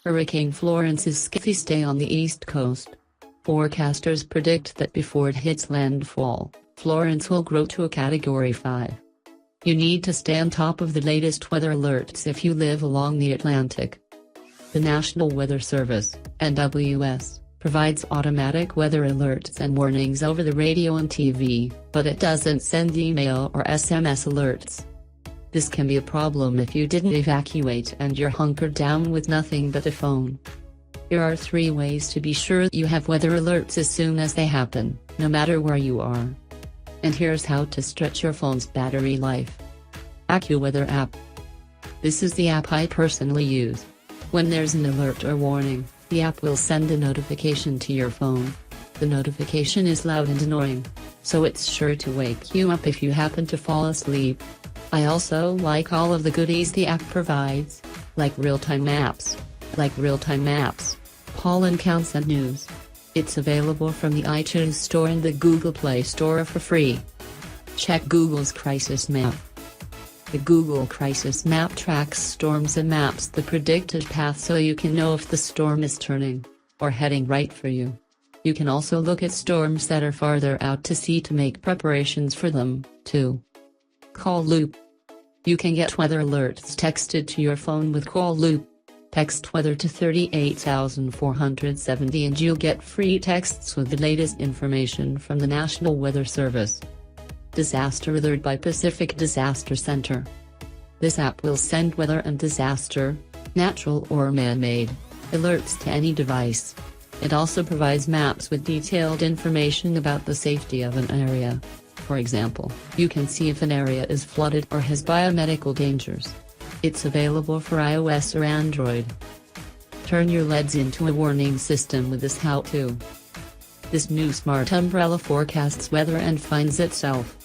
Hurricane Florence is sketchy. Stay on the east coast. Forecasters predict that before it hits landfall, Florence will grow to a Category 5. You need to stay on top of the latest weather alerts if you live along the Atlantic. The National Weather Service, NWS, provides automatic weather alerts and warnings over the radio and TV, but it doesn't send email or SMS alerts. This can be a problem if you didn't evacuate and you're hunkered down with nothing but a phone. Here are 3 ways to be sure you have weather alerts as soon as they happen, no matter where you are. And here's how to stretch your phone's battery life. AccuWeather app. This is the app I personally use. When there's an alert or warning, the app will send a notification to your phone. The notification is loud and annoying, so it's sure to wake you up if you happen to fall asleep. I also like all of the goodies the app provides, like real-time maps, pollen counts and news. It's available from the iTunes Store and the Google Play Store for free. Check Google's Crisis Map. The Google Crisis Map tracks storms and maps the predicted path so you can know if the storm is turning or heading right for you. You can also look at storms that are farther out to sea to make preparations for them, too. Call Loop. You can get weather alerts texted to your phone with Call Loop. Text weather to 38470 and you'll get free texts with the latest information from the National Weather Service. Disaster Alert by Pacific Disaster Center. This app will send weather and disaster, natural or man-made, alerts to any device. It also provides maps with detailed information about the safety of an area. For example, you can see if an area is flooded or has biomedical dangers. It's available for iOS or Android. Turn your LEDs into a warning system with this how-to. This new smart umbrella forecasts weather and finds itself